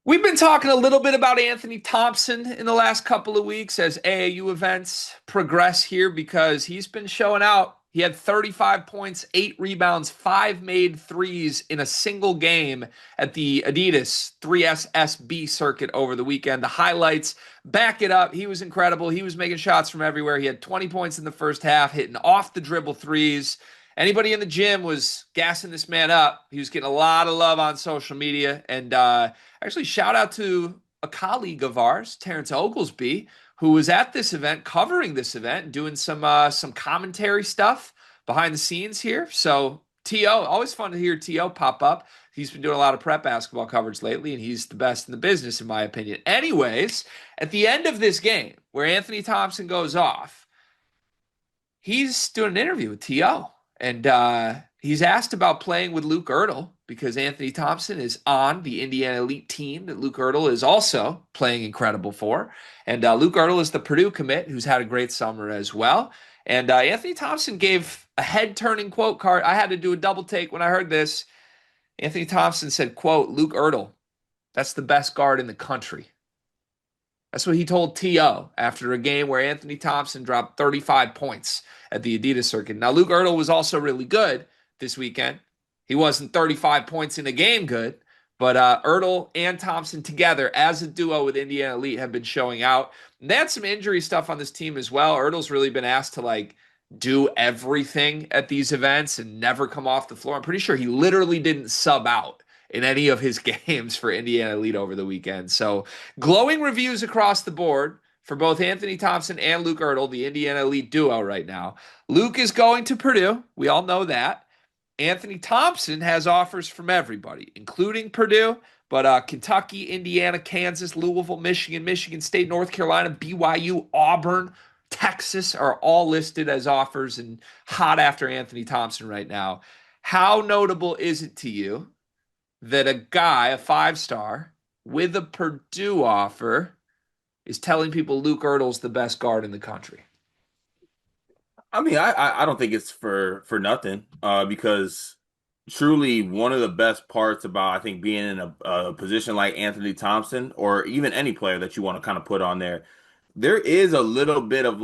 We've been talking a little bit about Anthony Thompson in the last couple of weeks as AAU events progress here because he's been showing out. He had 35 points, 8 rebounds, 5 made threes in a single game at the Adidas 3SSB circuit over the weekend. The highlights back it up. He was incredible. He was making shots from everywhere. He had 20 points in the first half, hitting off the dribble threes. Anybody in the gym was gassing this man up. He was getting a lot of love on social media. And actually, shout out to a colleague of ours, Terrence Oglesby, who was at this event, covering this event, doing some commentary stuff behind the scenes here. So To, always fun to hear To pop up. He's been doing a lot of prep basketball coverage lately, and he's the best in the business, in my opinion. Anyways, at the end of this game, where Anthony Thompson goes off, he's doing an interview with To, and he's asked about playing with Luke Ertel because Anthony Thompson is on the Indiana Elite team that Luke Ertel is also playing incredible for. And Luke Ertel is the Purdue commit who's had a great summer as well. And Anthony Thompson gave a head-turning quote card. I had to do a double take when I heard this. Anthony Thompson said, quote, "Luke Ertel, that's the best guard in the country." That's what he told To after a game where Anthony Thompson dropped 35 points at the Adidas circuit. Now, Luke Ertel was also really good this weekend. He wasn't 35 points in a game good, but Ertel and Thompson together as a duo with Indiana Elite have been showing out. And they had some injury stuff on this team as well. Ertel's really been asked to do everything at these events and never come off the floor. I'm pretty sure he literally didn't sub out in any of his games for Indiana Elite over the weekend. So glowing reviews across the board for both Anthony Thompson and Luke Ertel, the Indiana Elite duo right now. Luke is going to Purdue. We all know that. Anthony Thompson has offers from everybody, including Purdue, but Kentucky, Indiana, Kansas, Louisville, Michigan, Michigan State, North Carolina, BYU, Auburn, Texas are all listed as offers and hot after Anthony Thompson right now. How notable is it to you that a guy, a five-star, with a Purdue offer is telling people Luke Ertel's the best guard in the country? I mean, I don't think it's for nothing, because truly one of the best parts about I think being in a position like Anthony Thompson or even any player that you want to kind of put on there is a little bit of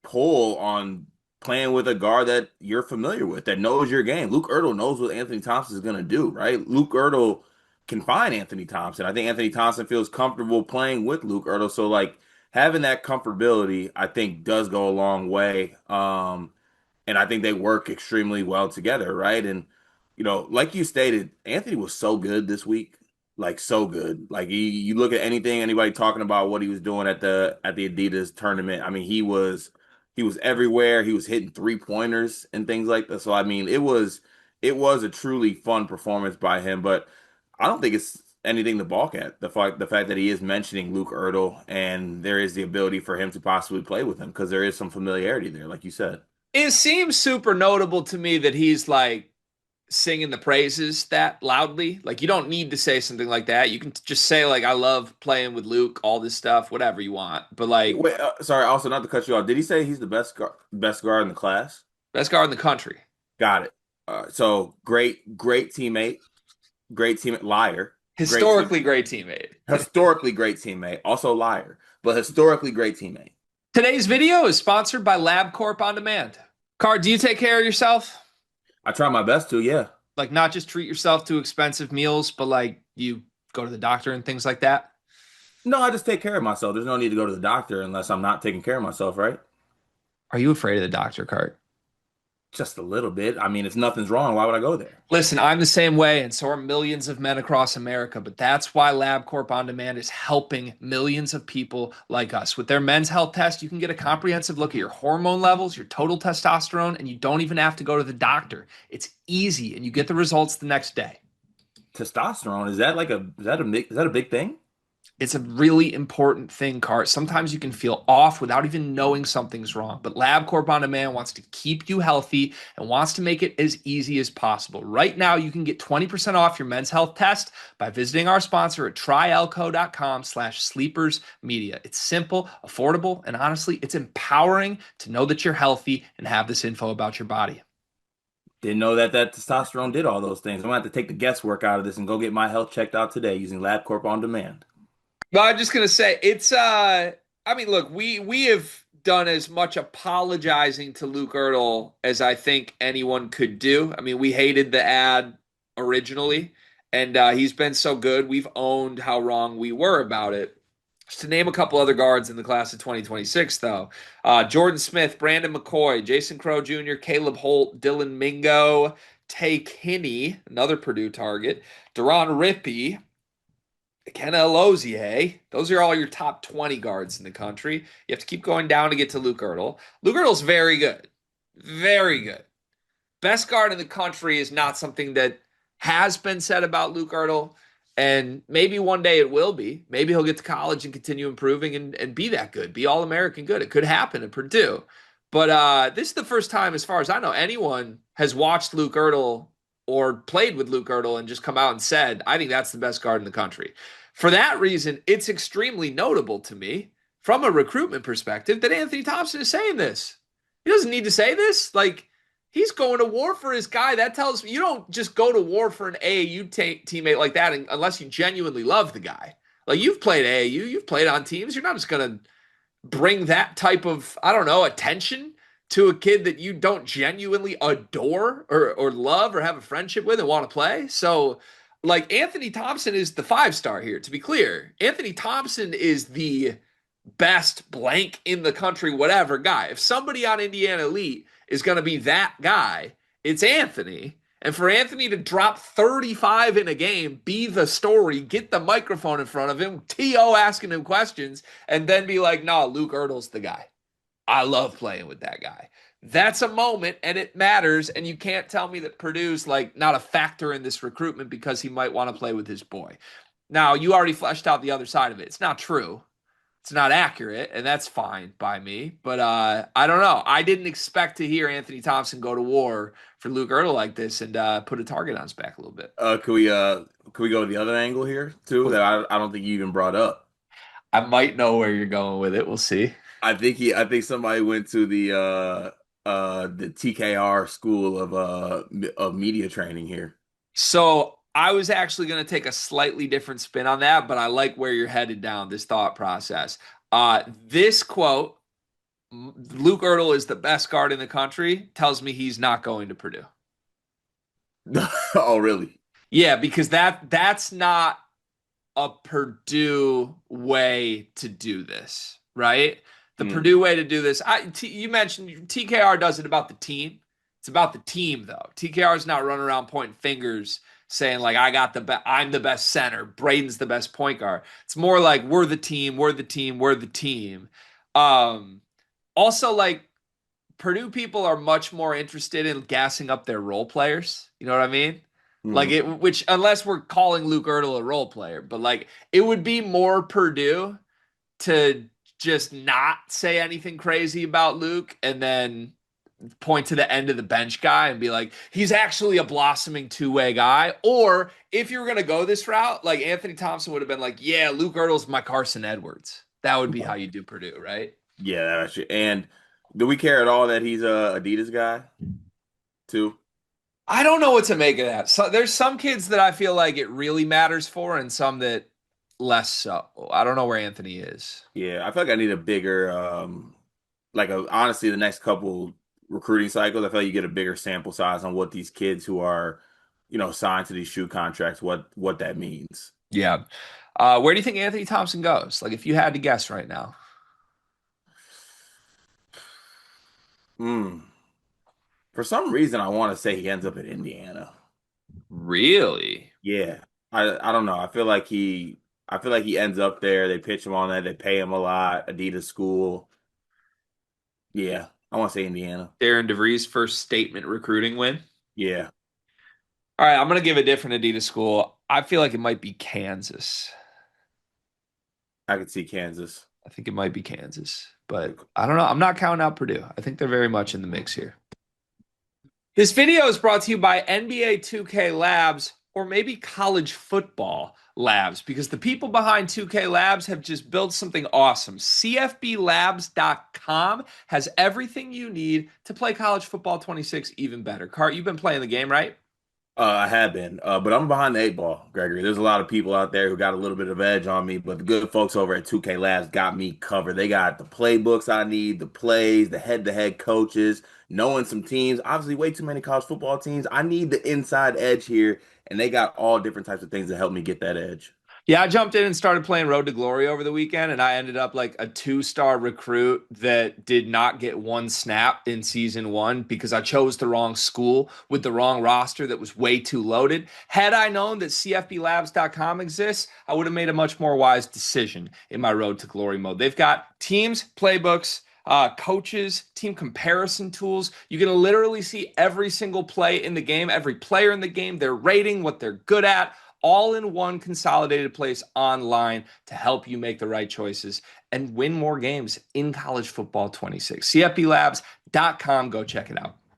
pull on playing with a guard that you're familiar with, that knows your game. Luke Ertel knows what Anthony Thompson is going to do, right? Luke Ertel can find Anthony Thompson. I think Anthony Thompson feels comfortable playing with Luke Ertel. So having that comfortability, I think does go a long way. And I think they work extremely well together, right? And like you stated, Anthony was so good this week, so good. You look at anybody talking about what he was doing at the Adidas tournament. I mean, he was everywhere. He was hitting 3-pointers and things like that. So I mean, it was a truly fun performance by him. But I don't think it's anything to balk at. The fact that he is mentioning Luke Ertel and there is the ability for him to possibly play with him because there is some familiarity there, like you said. It seems super notable to me that he's singing the praises that loudly. You don't need to say something like that. You can just say I love playing with Luke, all this stuff, whatever you want. But Wait, sorry, also not to cut you off. Did he say he's the best guard in the class? best guard in the country. Got it. So great teammate, liar, great team, Historically great teammate. historically great teammate, also liar, but historically great teammate. Today's video is sponsored by Corp On Demand. Card, do you take care of yourself? I try my best to, yeah. Not just treat yourself to expensive meals, but you go to the doctor and things like that? No, I just take care of myself. There's no need to go to the doctor unless I'm not taking care of myself, right? Are you afraid of the doctor, Cart? Just a little bit. I mean, if nothing's wrong, why would I go there? Listen, I'm the same way, and so are millions of men across America. But that's why LabCorp On Demand is helping millions of people like us. With their men's health test, you can get a comprehensive look at your hormone levels, your total testosterone, and you don't even have to go to the doctor. It's easy, and you get the results the next day. Testosterone, is that a big thing? It's a really important thing, Cart. Sometimes you can feel off without even knowing something's wrong. But LabCorp On Demand wants to keep you healthy and wants to make it as easy as possible. Right now, you can get 20% off your men's health test by visiting our sponsor at tryelco.com/sleepersmedia. It's simple, affordable, and honestly, it's empowering to know that you're healthy and have this info about your body. Didn't know that testosterone did all those things. I'm gonna have to take the guesswork out of this and go get my health checked out today using LabCorp on demand. No, I'm just gonna say it's I mean, look, we have done as much apologizing to Luke Ertel as I think anyone could do. I mean, we hated the ad originally, and he's been so good. We've owned how wrong we were about it. Just to name a couple other guards in the class of 2026, though, Jordan Smith, Brandon McCoy, Jason Crow Jr., Caleb Holt, Dylan Mingo, Tay Kinney, another Purdue target, Deron Rippey, Kenna Elozier. Those are all your top 20 guards in the country. You have to keep going down to get to Luke Ertel. Luke Ertel's very good. Very good. Best guard in the country is not something that has been said about Luke Ertel. And maybe one day it will be. Maybe he'll get to college and continue improving and be that good, be all American good. It could happen at Purdue. But this is the first time, as far as I know, anyone has watched Luke Ertel or played with Luke Ertel and just come out and said, I think that's the best guard in the country. For that reason, it's extremely notable to me from a recruitment perspective that Anthony Thompson is saying this. He doesn't need to say this. Like, he's going to war for his guy. That tells me you don't just go to war for an AAU teammate like that unless you genuinely love the guy. Like, you've played AAU, you've played on teams. You're not just going to bring that type of, I don't know, attention to a kid that you don't genuinely adore or love or have a friendship with and want to play. So, like, Anthony Thompson is the 5-star here, to be clear. Anthony Thompson is the best blank in the country, whatever guy. If somebody on Indiana Elite is going to be that guy, it's Anthony. And for Anthony to drop 35 in a game, be the story, get the microphone in front of him, T.O. asking him questions, and then be like, no, Luke Ertel's the guy. I love playing with that guy. That's a moment, and it matters, and you can't tell me that Purdue's like not a factor in this recruitment because he might want to play with his boy. Now, you already fleshed out the other side of it. It's not true. It's not accurate, and that's fine by me. But I don't know. I didn't expect to hear Anthony Thompson go to war for Luke Ertel like this and put a target on his back a little bit. Could we go to the other angle here too that I don't think you even brought up? I might know where you're going with it. We'll see. I think somebody went to the TKR school of media training here. So I was actually going to take a slightly different spin on that, but I like where you're headed down this thought process. This quote, Luke Ertel is the best guard in the country, tells me he's not going to Purdue. Oh, really? Yeah, because that's not a Purdue way to do this, right? The Purdue way to do this, you mentioned TKR does it about the team. It's about the team, though. TKR is not running around pointing fingers saying, like, I'm the best center. Braden's the best point guard. It's more like, we're the team, we're the team, we're the team. Also, like, Purdue people are much more interested in gassing up their role players. You know what I mean? Like, which, unless we're calling Luke Ertel a role player, but like, it would be more Purdue to just not say anything crazy about Luke and then point to the end of the bench guy and be like, he's actually a blossoming two-way guy. Or if you were going to go this route, like, Anthony Thompson would have been like, yeah, Luke Ertel's my Carson Edwards. That would be how you do Purdue, right? Yeah, actually. And do we care at all that he's a Adidas guy too? I don't know what to make of that. So there's some kids that I feel like it really matters for and some that less so. I don't know where Anthony is. Yeah, I feel like I need a bigger, honestly, the next couple recruiting cycles, I feel like you get a bigger sample size on what these kids who are, signed to these shoe contracts, what that means. Yeah. Where do you think Anthony Thompson goes? Like, if you had to guess right now. Hmm. For some reason, I want to say he ends up at Indiana. Really? Yeah, I don't know. I feel like he ends up there. They pitch him on that. They pay him a lot. Adidas school. Yeah, I want to say Indiana. Darren DeVries' first statement recruiting win. Yeah, All right, I'm going to give a different Adidas school. I feel like it might be Kansas. I could see Kansas. I think it might be Kansas, but I don't know. I'm not counting out Purdue. I think they're very much in the mix here. This video is brought to you by NBA 2K Labs. or maybe college football labs, because the people behind 2K Labs have just built something awesome. CFBLabs.com has everything you need to play college football 26 even better. Cart, you've been playing the game, right? I have been, but I'm behind the eight ball, Gregory. There's a lot of people out there who got a little bit of edge on me, but the good folks over at 2K Labs got me covered. They got the playbooks I need, the plays, the head-to-head coaches, knowing some teams. Obviously, way too many college football teams. I need the inside edge here, and they got all different types of things to help me get that edge. Yeah, I jumped in and started playing Road to Glory over the weekend, and I ended up like a two-star recruit that did not get one snap in season one because I chose the wrong school with the wrong roster that was way too loaded. Had I known that CFBLabs.com exists, I would have made a much more wise decision in my Road to Glory mode. They've got teams, playbooks, coaches, team comparison tools. You can literally see every single play in the game, every player in the game, their rating, what they're good at, all in one consolidated place online to help you make the right choices and win more games in college football 26. CFBLabs.com. Go check it out.